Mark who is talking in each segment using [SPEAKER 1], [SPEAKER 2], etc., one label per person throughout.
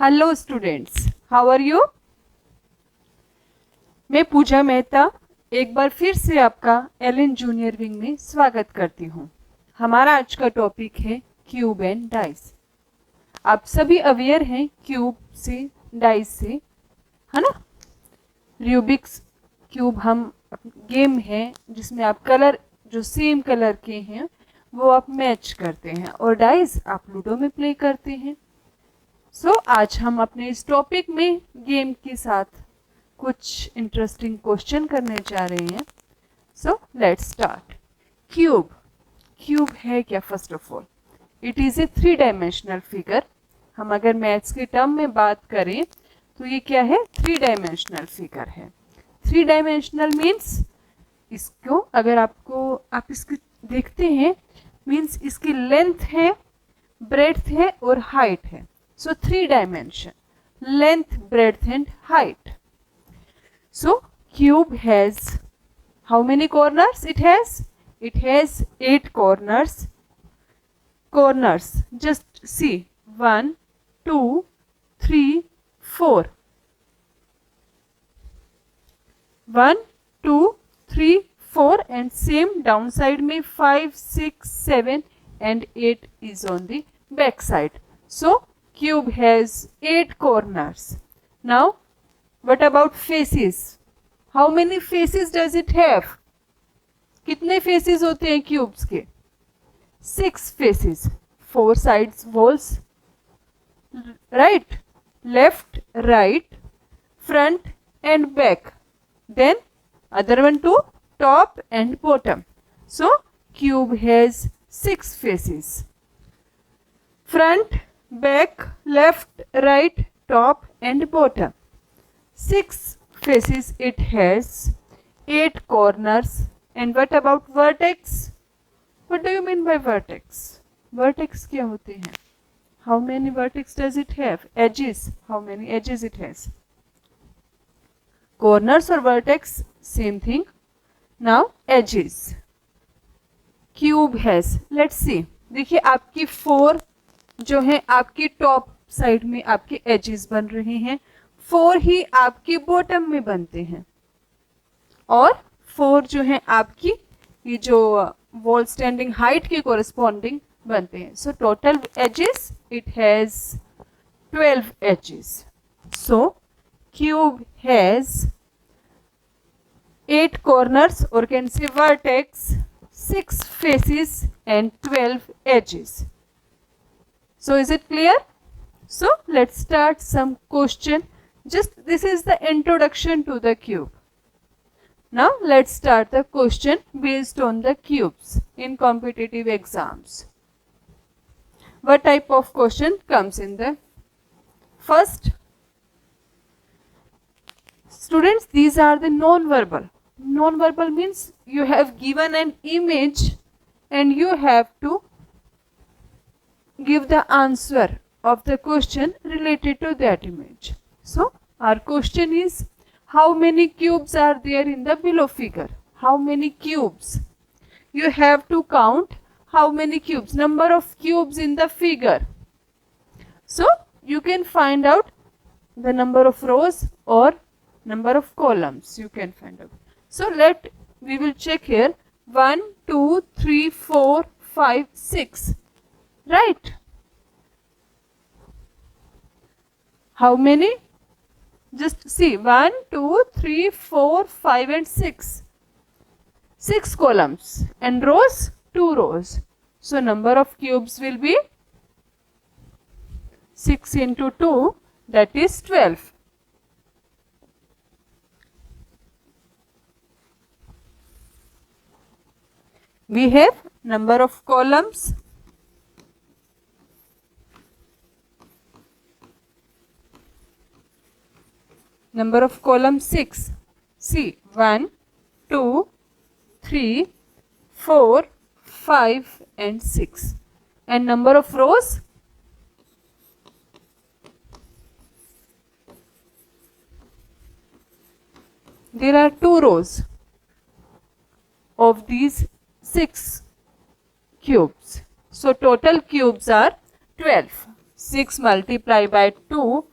[SPEAKER 1] Hello students, how are you. मैं पूजा मेहता एक बार फिर से आपका एलन जूनियर विंग में स्वागत करती हूँ। हमारा आज का टॉपिक है क्यूब एंड डाइस। आप सभी अवेयर हैं क्यूब से, डाइस से, है ना। रूबिक्स क्यूब हम गेम है जिसमें आप कलर जो सेम कलर के हैं वो आप मैच करते हैं, और डाइस आप लूडो में प्ले करते हैं। आज हम अपने इस टॉपिक में गेम के साथ कुछ इंटरेस्टिंग क्वेश्चन करने जा रहे हैं। Let's start. क्यूब क्यूब है क्या? First of all it is a 3 dimensional figure. हम अगर मैथ्स के टर्म में बात करें तो ये क्या है? 3 डायमेंशनल फिगर है। 3 डायमेंशनल मीन्स इसको अगर आप इसको देखते हैं मीन्स इसकी लेंथ है, ब्रेड्थ है और हाइट है। So 3 dimension, length, breadth and height. So cube has how many corners? It has 8 corners. Just see 1, 2, 3, 4. 1, 2, 3, 4 and same downside में 5, 6, 7 and 8 is on the back side. So cube has 8 corners. Now what about faces? How many faces does it have? कितने faces होते हैं cubes के? 6 faces. 4 sides walls, right, left, right, front and back. Then other one to top and bottom. So cube has 6 faces. Front, back, left, right, top and bottom. 6 faces it has, 8 corners. And what about vertex? What do you mean by vertex? Vertex क्या होते हैं? How many vertex does it have? Edges. How many edges it has? Corners or vertex same thing. Now edges. Cube has, let's see, देखिए आपकी 4 जो है आपकी top side में आपके एजेस बन रहे हैं, 4 ही आपकी बॉटम में बनते हैं, और 4 जो है आपकी ये जो वॉल स्टैंडिंग हाइट के कोरिस्पॉन्डिंग बनते हैं। So total edges it has 12 edges. So cube has 8 corners or can say vertex, 6 faces and 12 edges. So is it clear? So let's start some question. Just this is the introduction to the cube. Now let's start the question based on the cubes in competitive exams. What type of question comes in the first? Students, these are the non-verbal. Non-verbal means you have given an image and you have to give the answer of the question related to that image. So our question is, how many cubes are there in the below figure? How many cubes? You have to count how many cubes, number of cubes in the figure. So you can find out the number of rows or number of columns you can find out. So we will check here. 1, 2, 3, 4, 5, 6. Right? How many? Just see 1, 2, 3, 4, 5 and 6. 6 columns and rows 2 rows. So number of cubes will be 6 into 2, that is 12. We have number of columns. Number of columns 6. See 1, 2, 3, 4, 5 and 6. And number of rows? There are 2 rows of these 6 cubes. So total cubes are 12. 6 multiplied by 2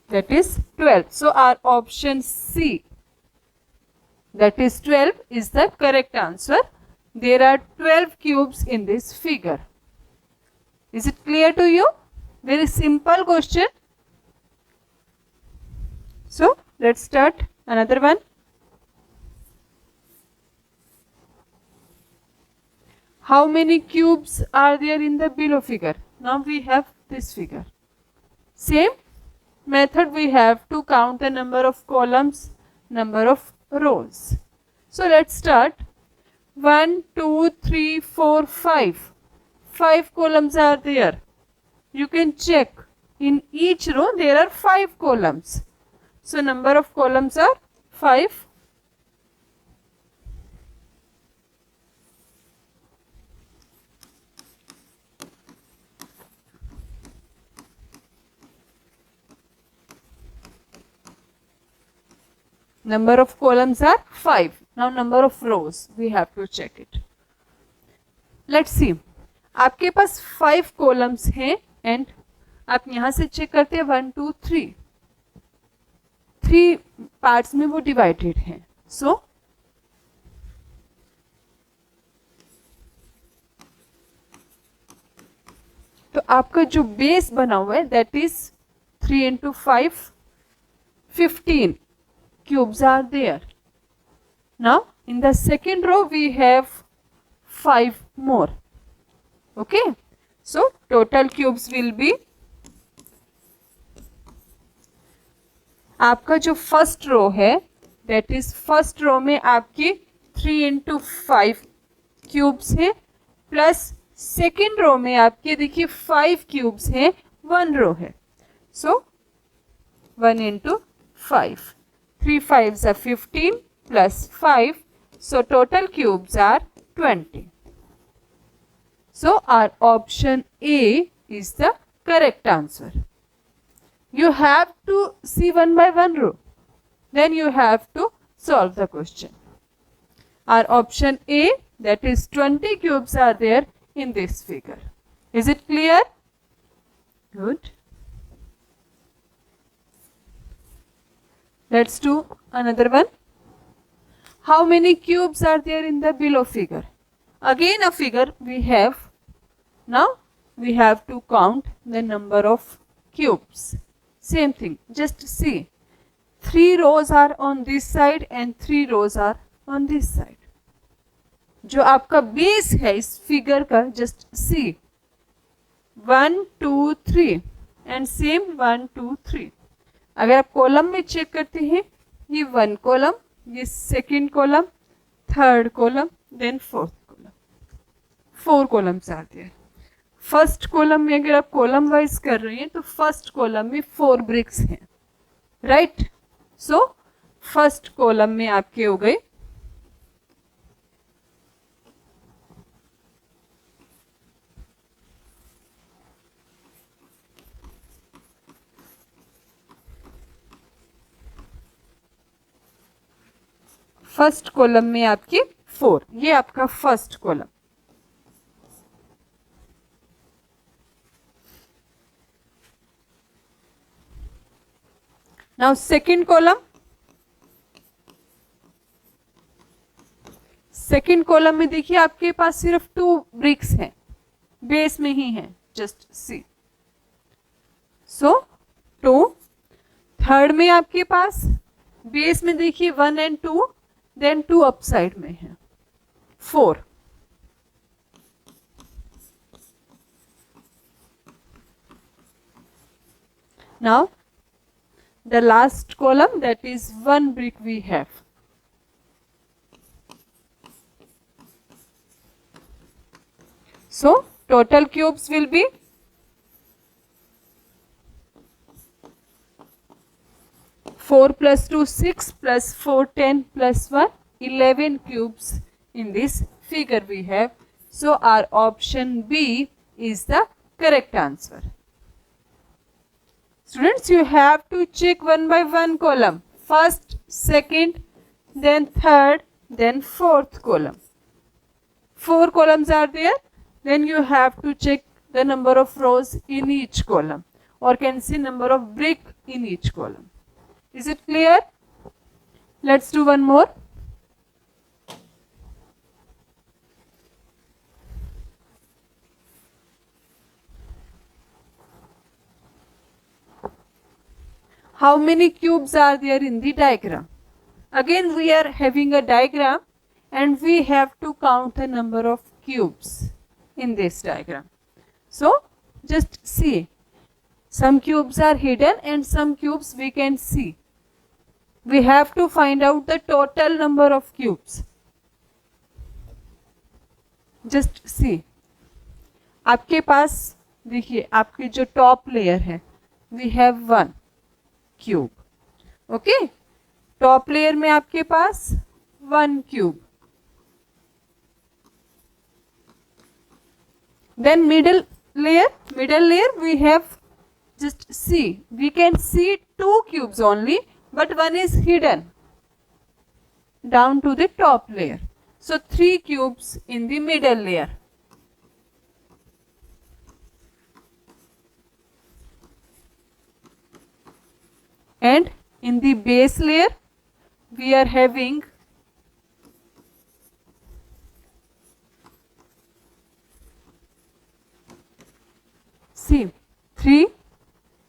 [SPEAKER 1] that is 12. So our option C, that is 12, is the correct answer. There are 12 cubes in this figure. Is it clear to you? Very simple question. So let's start another one. How many cubes are there in the below figure? Now we have this figure. Same method we have to count the number of columns, number of rows. So let's start. 1, 2, 3, 4, 5. 5 columns are there. You can check. In each row there are 5 columns. So number of columns are 5. Number of columns are 5. Now number of rows, we have to check it. Let's see. आपके पास 5 columns हैं and आप यहाँ से check करते हैं 1, 2, 3. 3 parts में वो divided हैं. So तो आपका जो base बना हुआ है that is 3 into 5, 15 cubes are there. Now in the second row we have 5 more. Okay, so total cubes will be, आपका जो फर्स्ट रो है that is फर्स्ट रो में आपकी 3 into 5 क्यूब्स है प्लस सेकेंड रो में आपके देखिए 5 cubes हैं, 1 रो है. सो 1 into 5. 3 5s are 15 plus 5. So total cubes are 20. So our option A is the correct answer. You have to see one by one row. Then you have to solve the question. Our option A, that is 20 cubes are there in this figure. Is it clear? Good. Let's do another one. How many cubes are there in the below figure? Again a figure we have. Now we have to count the number of cubes. Same thing, just see. 3 rows are on this side and 3 rows are on this side. जो आपका base है इस figure का, just see 1 2 3 and same 1 2 3. अगर आप column में check करते हैं, ये 1 कॉलम, ये second column, third column, then fourth column. 4 columns आते हैं. फर्स्ट कॉलम में अगर आप कॉलम वाइज कर रहे हैं तो फर्स्ट कॉलम में 4 ब्रिक्स हैं, राइट. सो फर्स्ट कॉलम में आपके हो गए 4. ये आपका first column. Now second column. Second column में देखिए आपके पास सिर्फ 2 ब्रिक्स हैं, बेस में ही हैं, जस्ट सी. सो 2. थर्ड में आपके पास बेस में देखिए 1 and 2, देन 2 अपसाइड में है 4. Now the last column, that is 1 brick we have. So total cubes will be 4 plus 2 6 plus 4 10 plus 1 11 cubes in this figure we have. So our option B is the correct answer. Students, you have to check one by one column. First, second, then third, then fourth column. 4 columns are there. Then you have to check the number of rows in each column. or can see number of brick in each column. Is it clear? Let's do one more. How many cubes are there in the diagram? Again, we are having a diagram and we have to count the number of cubes in this diagram. So, just see. Some cubes are hidden and some cubes we can see. We have to find out the total number of cubes. Just see. आपके पास देखिए आपकी जो top layer है, we have 1 cube. Okay, top layer में आपके पास 1 cube. Then middle layer we have, just see, we can see 2 cubes only, but 1 is hidden down to the top layer. So 3 cubes in the middle layer. And in the base layer we are having see 3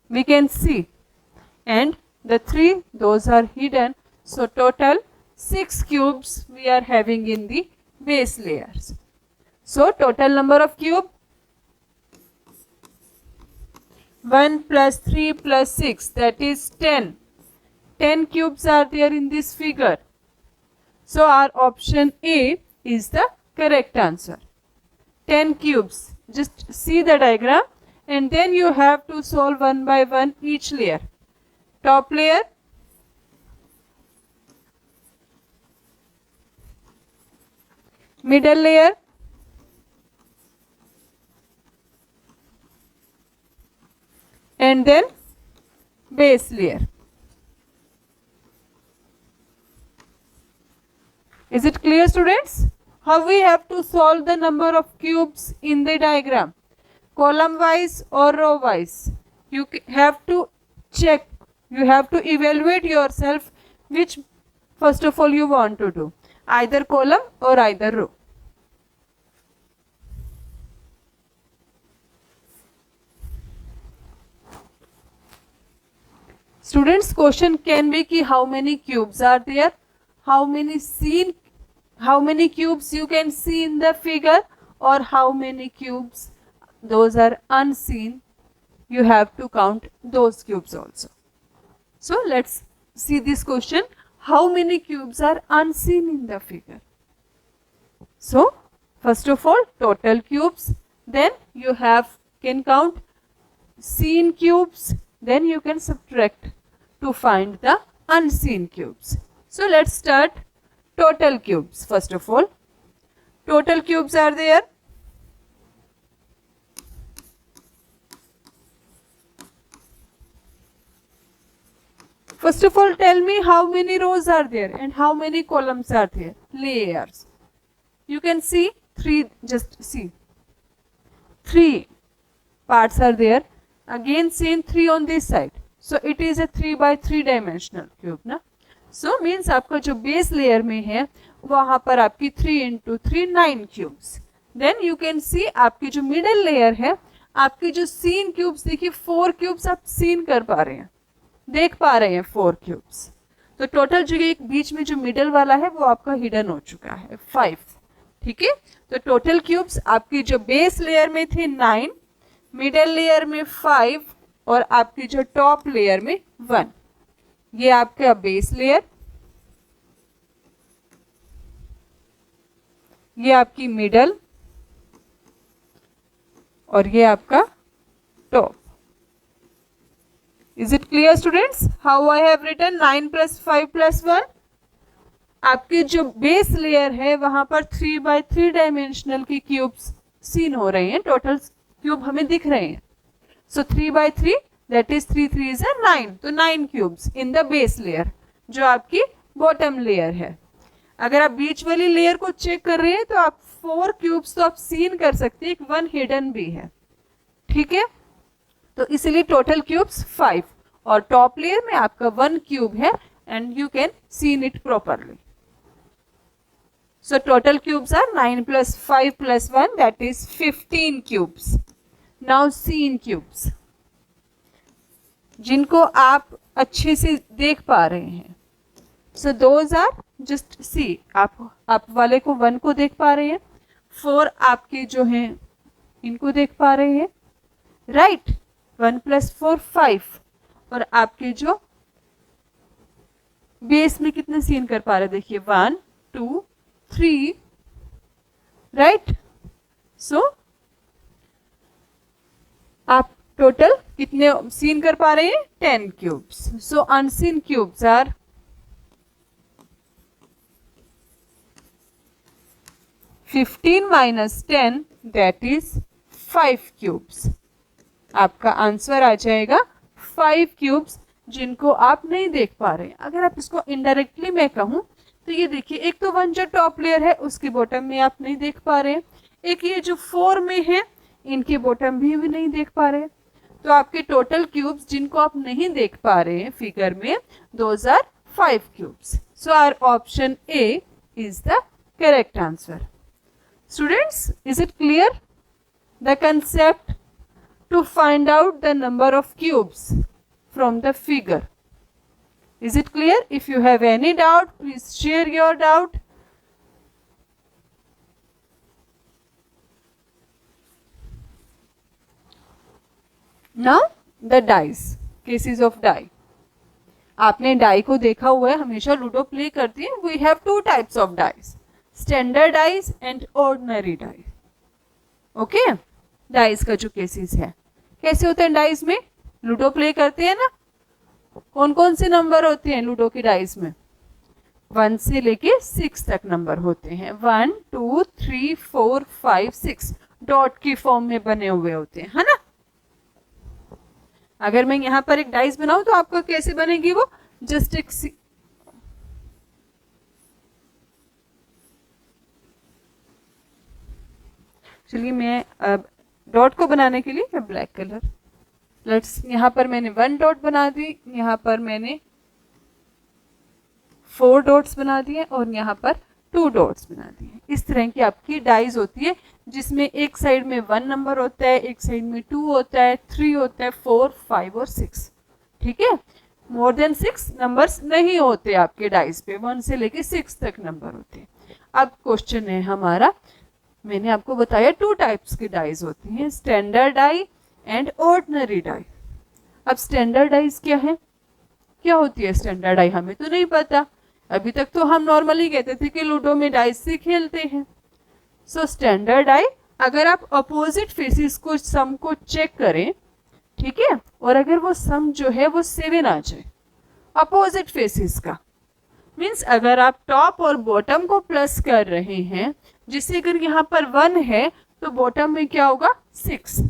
[SPEAKER 1] we can see, and the 3 those are hidden, so total 6 cubes we are having in the base layers. So total number of cube 1 plus 3 plus 6, that is 10. 10 cubes are there in this figure. So our option A is the correct answer. 10 cubes. Just see the diagram and then you have to solve one by one each layer. Top layer, middle layer, and then base layer. Is it clear, students? How we have to solve the number of cubes in the diagram? Column wise or row wise? You have to check. You have to evaluate yourself which first of all you want to do. Either column or either row. Students, question can be ki how many cubes are there, how many cubes you can see in the figure, or how many cubes those are unseen. You have to count those cubes also. So let's see this question. How many cubes are unseen in the figure? So first of all, total cubes, then you can count seen cubes, then you can subtract to find the unseen cubes. So let's start total cubes. First of all, total cubes are there. First of all, tell me how many rows are there and how many columns are there. Layers. You can see 3, just see. 3 parts are there. Again same 3 on this side. So it is a 3 by 3 dimensional cube ना. So means आपका जो base layer में है वहाँ पर आपकी 3 into 3 9 cubes. Then you can see आपकी जो middle layer है, आपकी जो seen cubes देखिए 4 cubes आप seen कर पा रहे हैं, देख पा रहे हैं 4 cubes. तो टोटल जो एक बीच में जो मिडल वाला है वो आपका हिडन हो चुका है 5. ठीक है, तो टोटल क्यूब्स आपकी जो बेस लेयर में थे 9, मिडल लेयर में 5 और आपकी जो टॉप लेयर में 1. ये आपका बेस लेयर, ये आपकी मिडल और ये आपका top. Is it clear, students? How I have written 9 plus 5 plus 1? आपकी जो बेस लेयर है वहां पर 3 by 3 डायमेंशनल की क्यूब्स सीन हो रहे हैं. टोटल क्यूब हमें दिख रहे हैं. So 3 by 3, that is 3 3s are 9. तो 9 cubes in the base layer जो आपकी बॉटम लेयर है. अगर आप बीच वाली लेयर को चेक कर रहे हैं तो आप 4 क्यूब्स तो आप सीन कर सकते हैं, एक 1 हिडन भी है. ठीक है, तो इसलिए टोटल क्यूब्स 5 और टॉप लेयर में आपका 1 क्यूब है and you can seen it properly. So total cubes are 9 plus 5 plus 1, that is 15 cubes. Now scene cubes, जिनको आप अच्छे से देख पा रहे हैं. So those are just see, आप वाले को 1 को देख पा रहे हैं, 4 आपके जो हैं इनको देख पा रहे हैं, राइट. 1 plus 4 5 और आपके जो बेस में कितने सीन कर पा रहे हैं, देखिए 1 2 3, राइट. सो आप टोटल कितने सीन कर पा रहे हैं, 10 cubes. So unseen cubes are 15 minus 10, that is 5 cubes. आपका आंसर आ जाएगा 5 क्यूब्स जिनको आप नहीं देख पा रहे हैं. अगर आप इसको इनडायरेक्टली मैं कहूं तो ये देखिए, एक तो 1 जो टॉप लेयर है उसके बॉटम में आप नहीं देख पा रहे हैं, एक ये जो 4 में है इनके बॉटम भी नहीं देख पा रहे हैं. तो आपके टोटल क्यूब्स जिनको आप नहीं देख पा रहे हैं फिगर में, those are 5 cubes. So our option A is the correct answer. Students, is it clear the concept to find out the number of cubes from the figure? Is it clear? If you have any doubt, please share your doubt. Now the dice, cases of die. आपने die को देखा हुआ है, हमेशा ludo play करती है. We have 2 types of dice, standard dice and ordinary die. Okay? Dice का जो केसेस है, कैसे होते हैं डाइस में? लूडो प्ले करते हैं ना, कौन कौन से नंबर होते हैं लूडो की डाइस में? 1 से लेके 6 तक नंबर होते हैं. 1 2 3 4 5 6 डॉट की फॉर्म में बने हुए होते हैं, है ना. अगर मैं यहां पर एक डाइस बनाऊं तो आपका कैसे बनेगी वो? जस्ट एक चलिए मैं डॉट को बनाने के लिए मैं ब्लैक कलर, लेट्स, यहाँ पर मैंने 1 डॉट बना दी, यहाँ पर मैंने 4 डॉट्स बना दिए और यहाँ पर 2 डॉट्स बना दिए. इस तरह की आपकी डाइज होती है जिसमें एक साइड में 1 नंबर होता है, एक साइड में 2 होता है, 3 होता है, 4 5 और 6. ठीक है, मोर देन 6 नंबर्स नहीं होते आपके डाइज पे, 1 से लेके 6 तक नंबर होते हैं. अब क्वेश्चन है हमारा, मैंने आपको बताया 2 टाइप्स की डाइज होती हैं, standard die and ordinary die. अब स्टैंडर्ड डाइज क्या है, क्या होती है स्टैंडर्ड डाई? हमें तो नहीं पता. अभी तक तो हम नॉर्मली कहते थे कि लूडो में डाइस से खेलते हैं. सो स्टैंडर्ड डाई, अगर आप अपोजिट फेसिस को सम को चेक करें, ठीक है, और अगर वो सम जो है वो 7 आ जाए अपोजिट फेसिस का, मीन्स अगर आप टॉप और बॉटम को प्लस कर रहे हैं, जिससे अगर यहाँ पर 1 है तो बॉटम में क्या होगा? 6.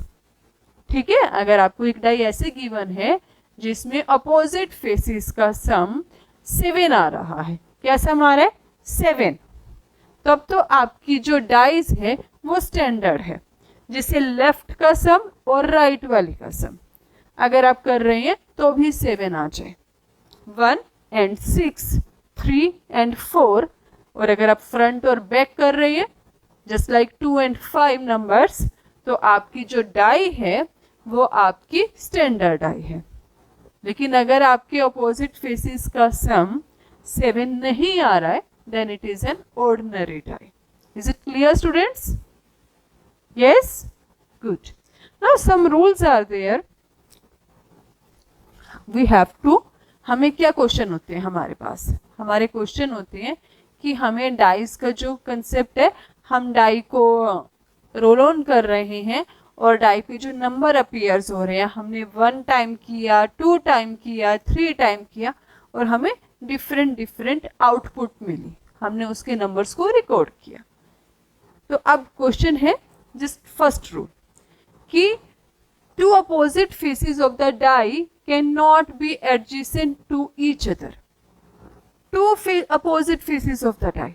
[SPEAKER 1] ठीक है, अगर आपको एक डाई ऐसे गिवन है जिसमें अपोजिट फेसिस का सम 7 आ रहा है, क्या सम आ रहा है? 7. तब तो आपकी जो डाइज है वो स्टैंडर्ड है, जिसे लेफ्ट का सम और राइट वाली का सम अगर आप कर रहे हैं तो भी 7 आ जाए. 1 and 6, 3 and 4, और अगर आप फ्रंट और बैक कर रहे हैं जस्ट लाइक 2 and 5 नंबर्स, तो आपकी जो डाई है वो आपकी स्टैंडर्ड डाई है. लेकिन अगर आपके ऑपोजिट फेसिस का सम 7 नहीं आ रहा है, then it is an ordinary die. Is it clear students? Yes, good. Now some rules are there. We have to, हमें क्या क्वेश्चन होते हैं हमारे पास? हमारे क्वेश्चन होते हैं कि हमें डाइस का जो कंसेप्ट है, हम डाई को रोल ऑन कर रहे हैं और डाई पे जो नंबर अपीयर्स हो रहे हैं, हमने 1 टाइम किया, 2 टाइम किया, 3 टाइम किया, और हमें डिफरेंट आउटपुट मिली, हमने उसके नंबर्स को रिकॉर्ड किया. तो अब क्वेश्चन है जस्ट फर्स्ट रूल कि 2 opposite faces of the die cannot be adjacent to each other. 2 opposite faces of the die.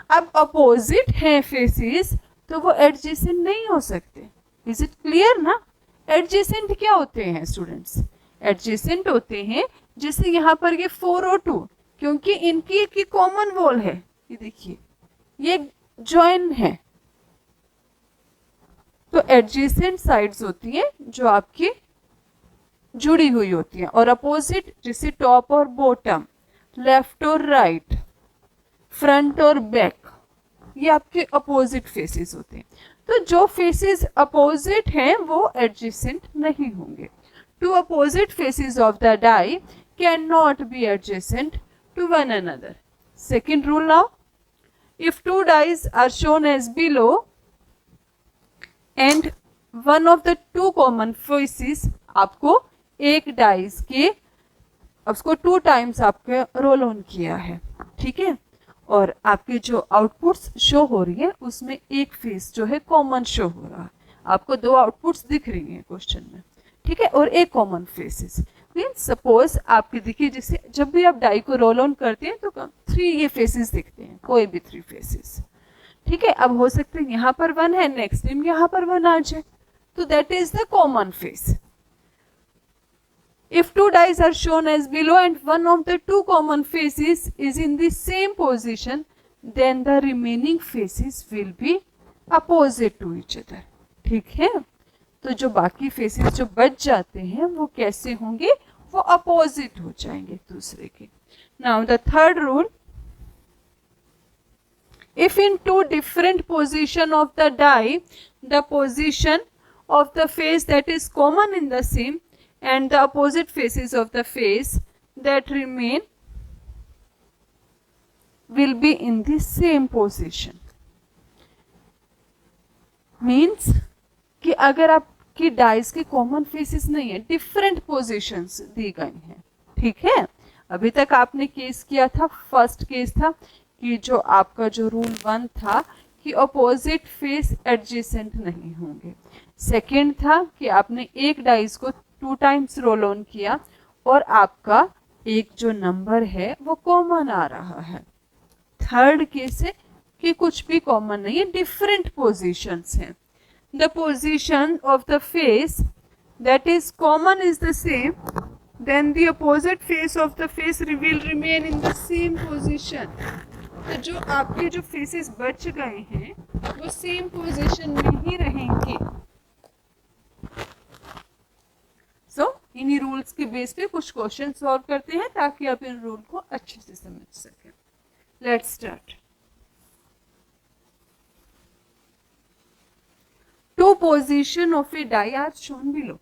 [SPEAKER 1] अब opposite हैं faces तो वो adjacent नहीं हो सकते. Is it clear ना? एडजेसेंट क्या होते हैं स्टूडेंट्स? एडजेसेंट होते हैं जैसे यहाँ पर ये 4 और 2, क्योंकि इनकी एक कॉमन वॉल है, ये देखिए ये जॉइन है, तो एडजेसेंट साइड्स होती हैं जो आपकी जुड़ी हुई होती हैं। और अपोजिट जैसे टॉप और बॉटम, लेफ्ट और राइट, फ्रंट और बैक, ये आपके अपोजिट फेसेस होते हैं। तो जो फेसेस अपोजिट हैं वो एडजेसेंट नहीं होंगे। Two opposite faces of the die can not be adjacent to one another. Second rule now, if two dies are shown as below and one of the two common faces, आपको एक dice के उसको 2 times आपके roll on किया है, ठीक है, और आपके जो आउटपुट्स शो हो रही है उसमें एक फेस जो है कॉमन शो हो रहा है। आपको 2 आउटपुट्स दिख रही हैं क्वेश्चन में, ठीक है, और एक कॉमन फेसेस। मीन्स सपोज आपके देखिए जैसे जब भी आप डाई को रोल ऑन करते हैं तो 3 ये फेसेस दिखते हैं, कोई भी 3 फेसेस, ठीक है। अब हो सकता है यहाँ पर 1 है, नेक्स्ट टाइम यहाँ पर 1 आ जाए, तो that is the common face. If 2 dice are shown as below and one of the 2 common faces is in the same position, then the remaining faces will be opposite to each other, ठीक है। तो जो बाकी faces जो बच जाते हैं वो कैसे होंगे? वो अपोजिट हो जाएंगे एक दूसरे के। Now the third rule, if in 2 different position of the die, the position of the face that is common in the same and the opposite faces of the face that remain will be in the same position. Means कि अगर आपकी dice के common faces नहीं है, different positions दी गई हैं, ठीक है। अभी तक आपने केस किया था, फर्स्ट केस था कि जो आपका जो रूल 1 था कि अपोजिट फेस एडजेसेंट नहीं होंगे। सेकंड था कि आपने एक डाइस को 2 टाइम्स रोल ऑन किया और आपका एक जो नंबर है वो कॉमन आ रहा है। थर्ड केस है कि कुछ भी कॉमन नहीं है, डिफरेंट पोजीशंस हैं। The position of the face that is common is the same, then the opposite face of the face will remain in the same position. तो जो आपके जो फेसेस बच गए हैं वो सेम पोजीशन में ही रहेंगे। इन्हीं रूल्स के बेस पे कुछ क्वेश्चन सॉल्व करते हैं ताकि आप इन रूल को अच्छे से समझ सकें। Let's start. 2 position of a die are shown below.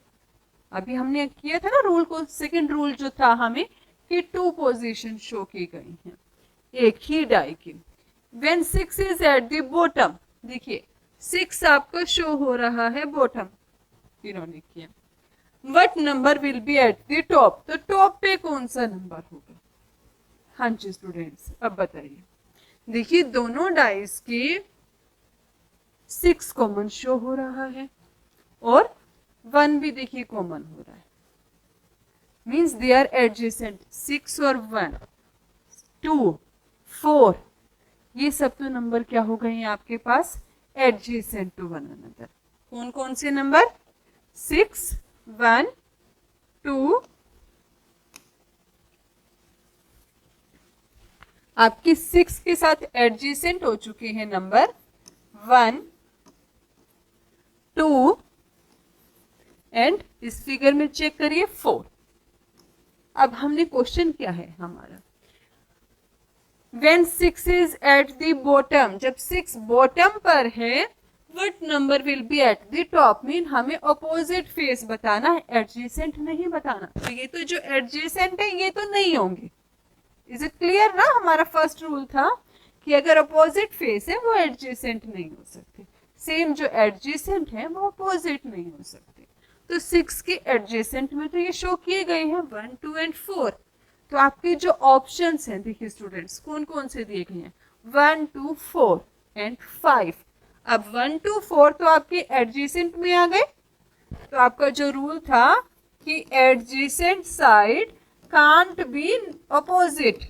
[SPEAKER 1] अभी हमने किया था ना रूल को, सेकंड रूल जो था हमें कि 2 पोजीशन शो की गई हैं एक ही डाई की। When 6 is at the bottom, देखिए 6 आपका शो हो रहा है बॉटम, इन्होंने किया। What number will be at the top? तो टॉप पे कौन सा नंबर होगा? हाँ जी स्टूडेंट्स, अब बताइए। देखिए दोनों डाइस के 6 कॉमन शो हो रहा है और 1 भी देखिए कॉमन हो रहा है। Means they are adjacent. 6 और 1, 2, 4, ये सब तो नंबर क्या हो गए हैं आपके पास? Adjacent to one another. कौन कौन से नंबर? 6, 1, 2, आपकी 6 के साथ एडजेसेंट हो चुके हैं नंबर 1, 2 एंड इस फिगर में चेक करिए 4। अब हमने क्वेश्चन क्या है हमारा? When 6 is at the bottom, जब 6 बॉटम पर है, what number will be at the top? Mean हमें अपोजिट फेस बताना है, एडजेसेंट नहीं बताना। तो ये तो जो एडजेसेंट है ये तो नहीं होंगे। इज इट क्लियर ना? हमारा फर्स्ट रूल था कि अगर अपोजिट फेस है वो एडजेसेंट नहीं हो सकते, सेम जो एडजेसेंट है वो अपोजिट नहीं हो सकते। तो 6 के एडजेसेंट में तो ये शो किए गए हैं 1, 2 एंड 4। तो आपके जो ऑप्शंस हैं देखिए स्टूडेंट्स कौन कौन से दिए गए हैं? 1, 2, 4 एंड 5। अब 1, 2, 4 तो आपके एडजेसेंट में आ गए। तो आपका जो रूल था कि adjacent side can't be opposite,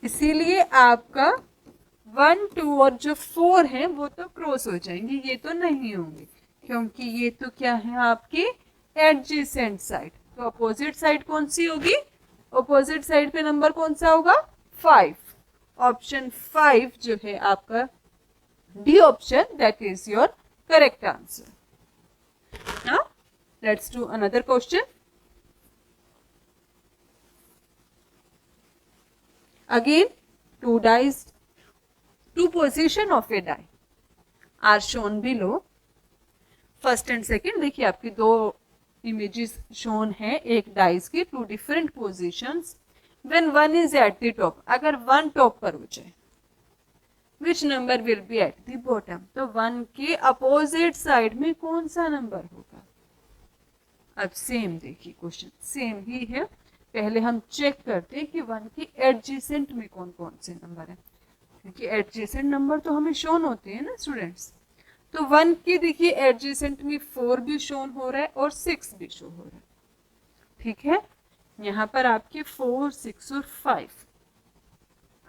[SPEAKER 1] इसीलिए आपका 1 2 और जो 4 है वो तो क्रॉस हो जाएंगे, ये तो नहीं होंगे, क्योंकि ये तो क्या है आपकी एडजेसेंट साइड। तो अपोजिट साइड कौन सी होगी? अपोजिट साइड पे नंबर कौन सा होगा? 5। ऑप्शन 5 जो है आपका D option, that is your correct answer. Now let's do another question. Again, two position of a die are shown below. First and second देखिए आपकी दो इमेजेस शोन है एक डाइस की, two different positions. When one is at the top, अगर one top पर हो जाए, which number will be at the bottom? तो वन के अपोजिट साइड में कौन सा नंबर होगा? अब सेम देखिए क्वेश्चन सेम ही है। पहले हम चेक करते हैं कि वन की एडजेसेंट में कौन कौन से नंबर है, क्योंकि एडजेसेंट नंबर तो हमें शोन होते हैं ना स्टूडेंट्स। तो वन की देखिए एडजेसेंट में 4 भी शोन हो रहा है और 6 भी शो हो रहा है, ठीक है। यहाँ पर आपके 4 6 और 5,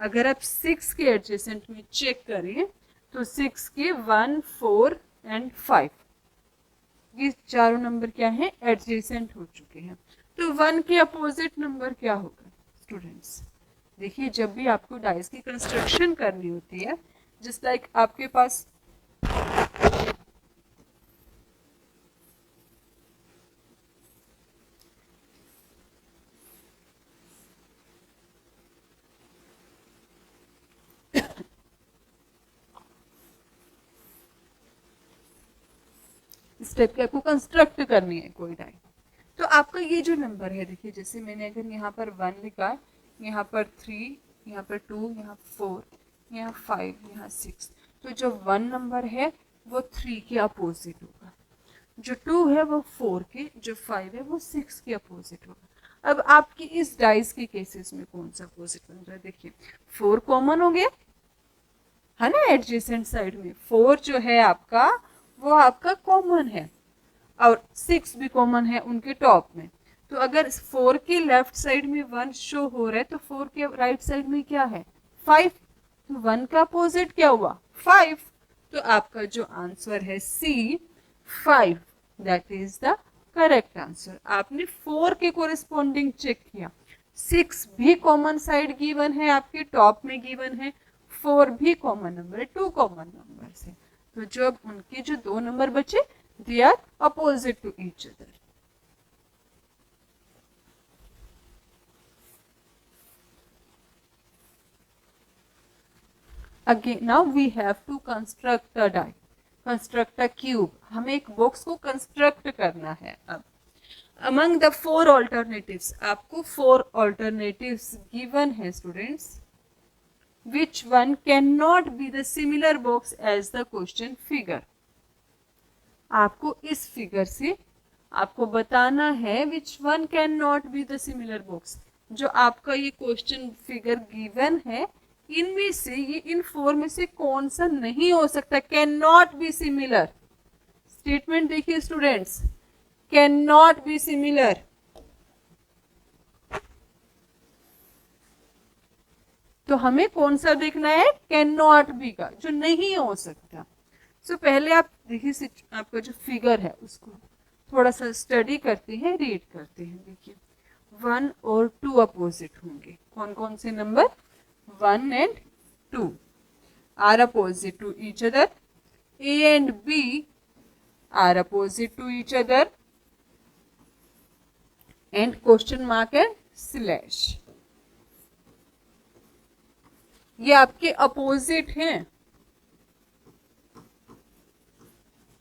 [SPEAKER 1] अगर आप 6 के एडजेसेंट में चेक करें तो 6 के 1 4 एंड 5 ये चारों नंबर क्या है? एडजेसेंट हो चुके हैं। तो 1 के अपोजिट नंबर क्या होगा स्टूडेंट्स? देखिए जब भी आपको डाइस की कंस्ट्रक्शन करनी होती है, जस्ट लाइक आपके पास इस टाइप की आपको कंस्ट्रक्ट करनी है कोई डाई, तो आपका ये जो नंबर है देखिए, जैसे मैंने अगर यहाँ पर 1 लिखा, यहाँ पर 3, यहाँ पर 2, यहाँ 4, यहाँ 5, यहाँ 6, तो जो 1 नंबर है वो 3 के अपोजिट होगा, जो 2 है वो 4 के, जो 5 है वो 6 के अपोजिट होगा। अब आपकी इस डाइस के केसेस में कौन सा अपोजिट बन रहा है? देखिए 4 कॉमन हो गया है ना, एडजेसेंट साइड में 4 जो है आपका वो आपका कॉमन है और 6 भी कॉमन है उनके टॉप में। तो अगर 4 के लेफ्ट साइड में 1 शो हो रहा है तो 4 के राइट साइड में क्या है? 5। तो 1 का अपोजिट क्या हुआ? 5। तो आपका जो आंसर है सी 5, that is the correct answer. आपने 4 के कोरिस्पॉन्डिंग चेक किया, 6 भी कॉमन साइड गिवन है आपके टॉप में गिवन है, 4 भी कॉमन नंबर है, 2 कॉमन नंबर है। तो जब उनके जो 2 नंबर बचे, they are opposite to each other. Again, now we have to construct a die, construct a cube. हमें एक बॉक्स को कंस्ट्रक्ट करना है। अब among the 4 alternatives, आपको 4 alternatives given है students, which one cannot be the similar box as the question figure? आपको इस फिगर से आपको बताना है which one can not be the similar box. जो आपका ये क्वेश्चन फिगर गिवन है इनमें से, ये इन 4 में से कौन सा नहीं हो सकता? Can not be similar. Statement देखिए students, can not be similar. तो हमें कौन सा देखना है? कैन नॉट बी का, जो नहीं हो सकता। सो पहले आप देखिए आपका जो फिगर है उसको थोड़ा सा स्टडी करते हैं, रीड करते हैं। देखिए 1 और 2 अपोजिट होंगे, कौन कौन से number? 1 and 2 are opposite to each other, A and B are opposite to each other, and question mark and slash, ये आपके अपोजिट हैं।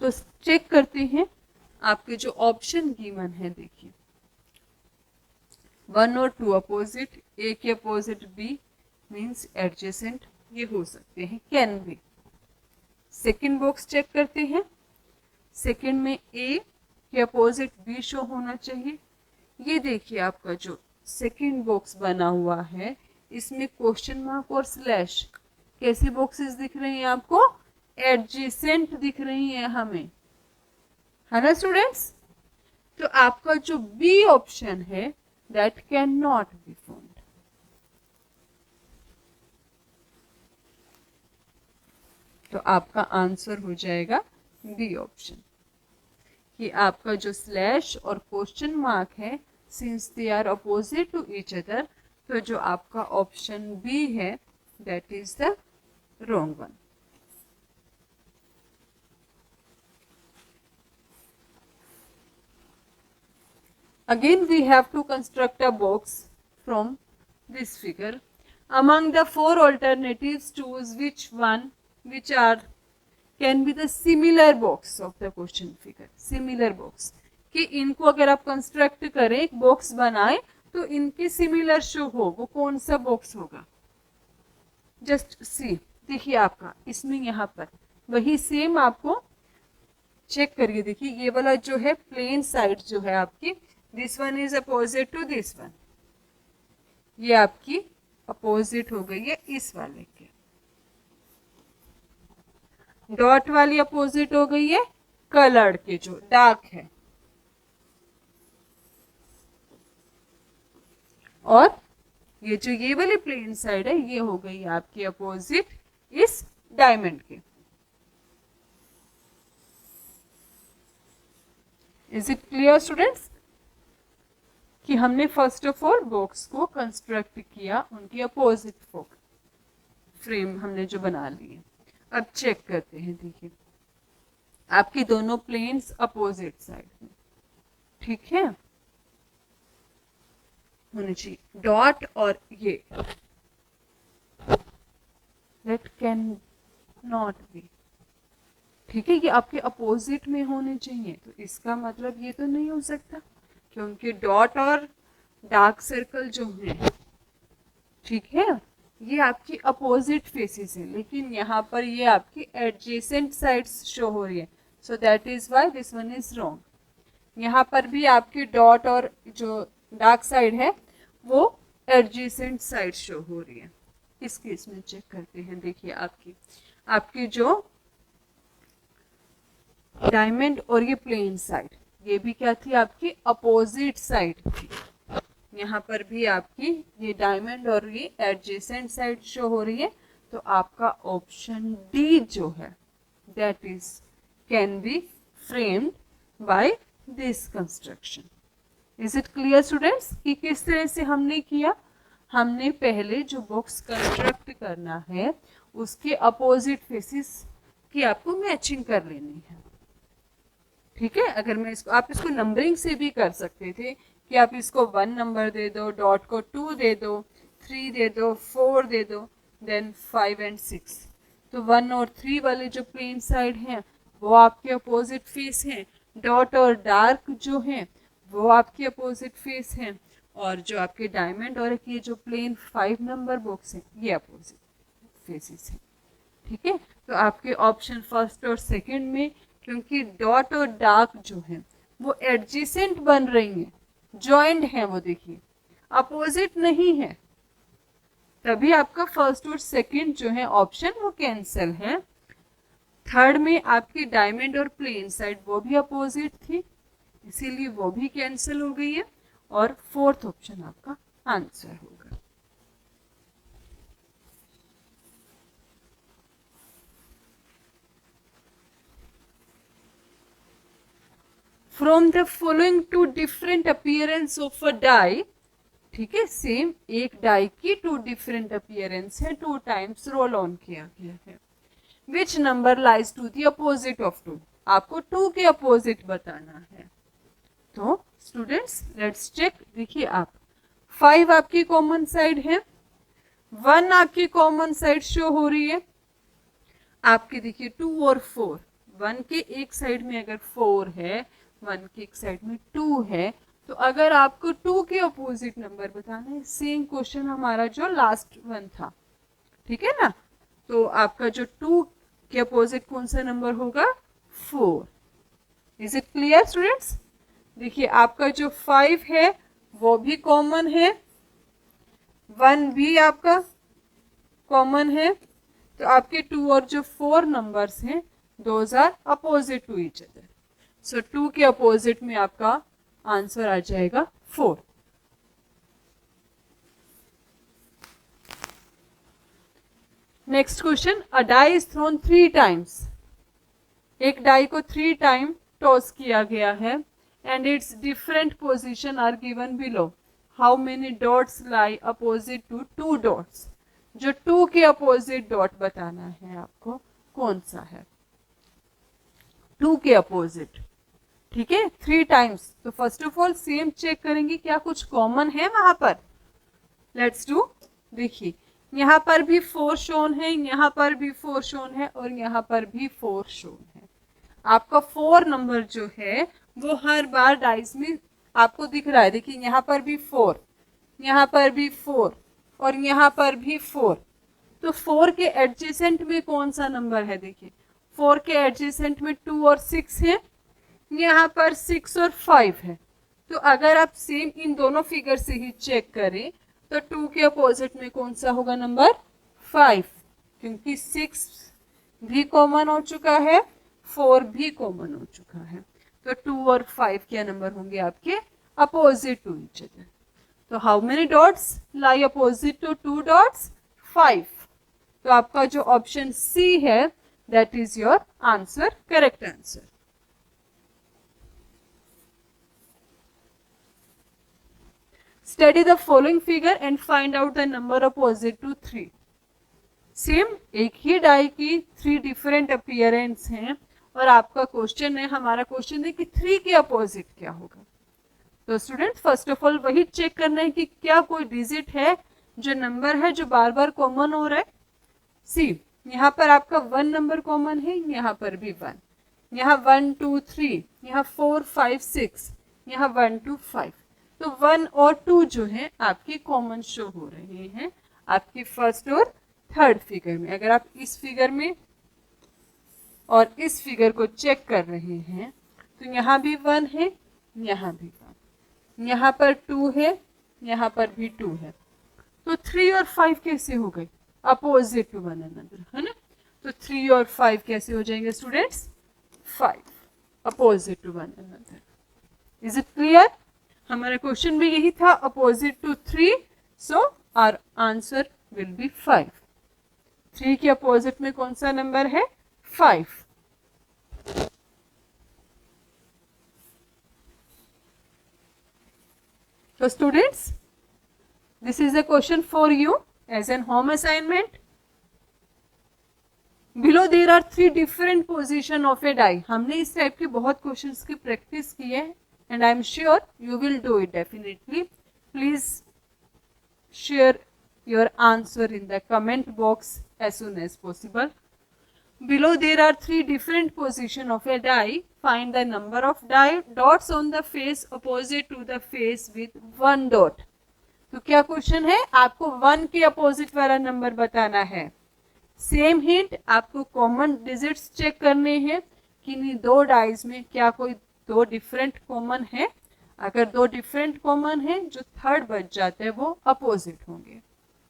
[SPEAKER 1] तो चेक करते हैं आपके जो ऑप्शन गिवन है। देखिए 1 और 2 अपोजिट, ए के अपोजिट बी मीन्स एडजेसेंट, ये हो सकते हैं, can be. Second box check करते हैं, सेकंड में ए के अपोजिट बी शो होना चाहिए। ये देखिए आपका जो सेकंड बॉक्स बना हुआ है इसमें क्वेश्चन मार्क और स्लैश, कैसे बॉक्सेस दिख रहे हैं आपको? एडजेसेंट दिख रही है हमें, है ना स्टूडेंट्स? तो आपका जो बी ऑप्शन है that can not be found. तो आपका आंसर हो जाएगा बी ऑप्शन, कि आपका जो स्लैश और क्वेश्चन मार्क है, since they are opposite to each other, तो जो आपका ऑप्शन बी है that is the wrong one. Again we have to construct a box from this figure. Among the four alternatives, choose which can be the similar box of the question figure. Similar box कि इनको अगर आप construct करें, एक box बनाए तो इनके similar show हो, वो कौन सा बॉक्स होगा. जस्ट सी, देखिए आपका इसमें यहाँ पर वही सेम आपको चेक करिए. देखिए ये वाला जो है प्लेन साइड जो है आपकी, this one is opposite to this one, ये आपकी अपोजिट हो गई है इस वाले के. डॉट वाली अपोजिट हो गई है कलर्ड के जो डार्क है, और ये जो ये वाली प्लेन साइड है ये हो गई आपकी अपोजिट इस डायमंड के. इज इट क्लियर स्टूडेंट्स कि हमने फर्स्ट ऑफ ऑल बॉक्स को कंस्ट्रक्ट किया, उनकी अपोजिट फ्रेम हमने जो बना ली है. अब चेक करते हैं. देखिए आपकी दोनों प्लेन्स अपोजिट साइड में, ठीक है, होनी चाहिए डॉट, और ये दैट कैन नॉट बी, ठीक है, ये आपके अपोजिट में होने चाहिए. तो इसका मतलब ये तो नहीं हो सकता, क्योंकि डॉट और डार्क सर्कल जो है, ठीक है, ये आपकी अपोजिट फेसेस है, लेकिन यहाँ पर ये आपकी एडजेसेंट साइड्स शो हो रही है. So that is why this one is wrong. यहाँ पर भी आपकी डॉट और जो डार्क साइड है वो एडजेसेंट साइड शो हो रही है. इस केस में चेक करते हैं. देखिए आपकी जो डायमंड और ये प्लेन साइड, ये भी क्या थी आपकी अपोजिट साइड थी. यहाँ पर भी आपकी ये डायमंड और ये एडजेसेंट साइड शो हो रही है. तो आपका ऑप्शन डी जो है that is can be framed by this construction. Is it clear students कि किस तरह से हमने किया. हमने पहले जो बॉक्स कंस्ट्रक्ट करना है उसके अपोजिट फेसिस की आपको मैचिंग कर लेनी है, ठीक है. अगर मैं इसको, आप इसको नंबरिंग से भी कर सकते थे कि आप इसको 1 नंबर दे दो, डॉट को 2 दे दो, 3 दे दो, 4 दे दो, देन 5 एंड 6. तो 1 और 3 वाले जो प्लेन साइड हैं वो आपके अपोजिट फेस हैं, डॉट और डार्क जो हैं वो आपके अपोजिट फेस हैं, और जो आपके डायमंड और ये जो प्लेन 5 नंबर बॉक्स है ये अपोजिट फेसेस हैं, ठीक है. तो आपके ऑप्शन फर्स्ट और सेकंड में, क्योंकि डॉट और डार्क जो है वो एडजेसेंट बन रही हैं, जॉइंट हैं, वो देखिए अपोजिट नहीं है, तभी आपका फर्स्ट और सेकंड जो है ऑप्शन वो कैंसिल है. थर्ड में आपकी डायमंड और प्लेन साइड वो भी अपोजिट थी, इसीलिए वो भी कैंसिल हो गई है, और फोर्थ ऑप्शन आपका आंसर होगा. From the following two different appearance of a die, ठीक है, सेम एक डाई की 2 डिफरेंट अपीयरेंस है, 2 टाइम्स रोल ऑन किया गया है. Which number lies to the opposite of 2, आपको 2 के अपोजिट बताना है. तो स्टूडेंट्स लेट्स चेक. देखिए आप 5 आपकी कॉमन साइड है, 1 आपकी कॉमन साइड शो हो रही है. आपके देखिए 2 और 4, 1 के एक साइड में अगर 4 है, 1 के एक साइड में 2 है, तो अगर आपको 2 के अपोजिट नंबर बताना है, सेम क्वेश्चन हमारा जो लास्ट वन था, ठीक है ना, तो आपका जो 2 के अपोजिट कौन सा नंबर होगा, 4. Is it clear students. देखिए आपका जो 5 है वो भी कॉमन है, 1 भी आपका कॉमन है, तो आपके 2 और जो 4 नंबर्स हैं those are opposite to each other. So 2 के अपोजिट में आपका आंसर आ जाएगा 4. Next question, a die is thrown 3 times. एक डाई को 3 टाइम टॉस किया गया है and its different position are given below. How many dots lie opposite to 2 dots. जो 2 के अपोजिट डॉट बताना है आपको, कौन सा है 2 के अपोजिट। ठीक है, 3 टाइम्स। तो first of all same check करेंगे क्या कुछ कॉमन है वहां पर। Let's do. देखिए यहाँ पर भी 4 शोन है, यहाँ पर भी 4 शोन है और यहाँ पर भी 4 शोन है। आपका 4 नंबर जो है वो हर बार डाइस में आपको दिख रहा है। देखिए यहाँ पर भी 4, यहाँ पर भी 4 और यहाँ पर भी 4। तो 4 के एडजेसेंट में कौन सा नंबर है। देखिए 4 के एडजेसेंट में 2 और 6 है, यहाँ पर 6 और 5 है। तो अगर आप सेम इन दोनों फिगर से ही चेक करें तो 2 के अपोजिट में कौन सा होगा नंबर 5, क्योंकि 6 भी कॉमन हो चुका है, 4 भी कॉमन हो चुका है। तो 2 और 5 क्या नंबर होंगे आपके अपोजिट टू ईच अदर। तो how many dots lie opposite to 2 dots 5। तो आपका जो ऑप्शन सी है that is your answer, correct answer. Study the following figure and find out the number opposite to 3. Same एक ही die की 3 different appearance हैं और आपका क्वेश्चन है, हमारा क्वेश्चन है कि 3 के अपोजिट क्या होगा। तो स्टूडेंट फर्स्ट ऑफ ऑल वही चेक करना है कि क्या कोई डिजिट है जो नंबर है जो बार बार कॉमन हो रहा है। सी यहाँ पर आपका 1 नंबर कॉमन है, यहाँ पर भी 1, यहाँ 1 2 3, यहाँ 4 5 6, यहाँ 1 2 5। तो 1 और 2 जो है आपकी कॉमन शो हो रहे हैं आपकी फर्स्ट और थर्ड फिगर में। अगर आप इस फिगर में और इस फिगर को चेक कर रहे हैं तो यहाँ भी 1 है, यहाँ भी 1, यहाँ पर 2 है, यहाँ पर भी 2 है। तो 3 और 5 कैसे हो गए अपोजिट टू वन अनदर, है ना। तो 3 और 5 कैसे हो जाएंगे students 5 opposite to one another. Is it clear. हमारा क्वेश्चन भी यही था, opposite to 3, so our answer will be 5। 3 के अपोजिट में कौन सा नंबर है 5। तो students this is a question for you as an home assignment. Below there are 3 different position of a die. हमने इस टाइप के बहुत क्वेश्चंस की प्रैक्टिस की है and I am sure you will do it definitely. Please share your answer in the comment box as soon as possible. Below there are 3 different position of a die. Find the number of die dots on the face opposite to the face with 1 dot. तो क्या question है, आपको 1 के opposite वाला number बताना है। Same hint, आपको common digits check करने हैं कि नहीं 2 डाइज में क्या कोई 2 डिफरेंट कॉमन है। अगर 2 डिफरेंट कॉमन है जो थर्ड बच जाते हैं वो अपोजिट होंगे।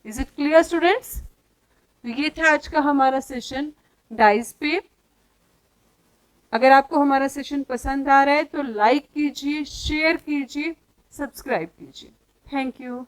[SPEAKER 1] Is it clear students. तो ये था आज का हमारा सेशन डाइज पे। अगर आपको हमारा सेशन पसंद आ रहा है तो लाइक कीजिए, शेयर कीजिए, सब्सक्राइब कीजिए। Thank you.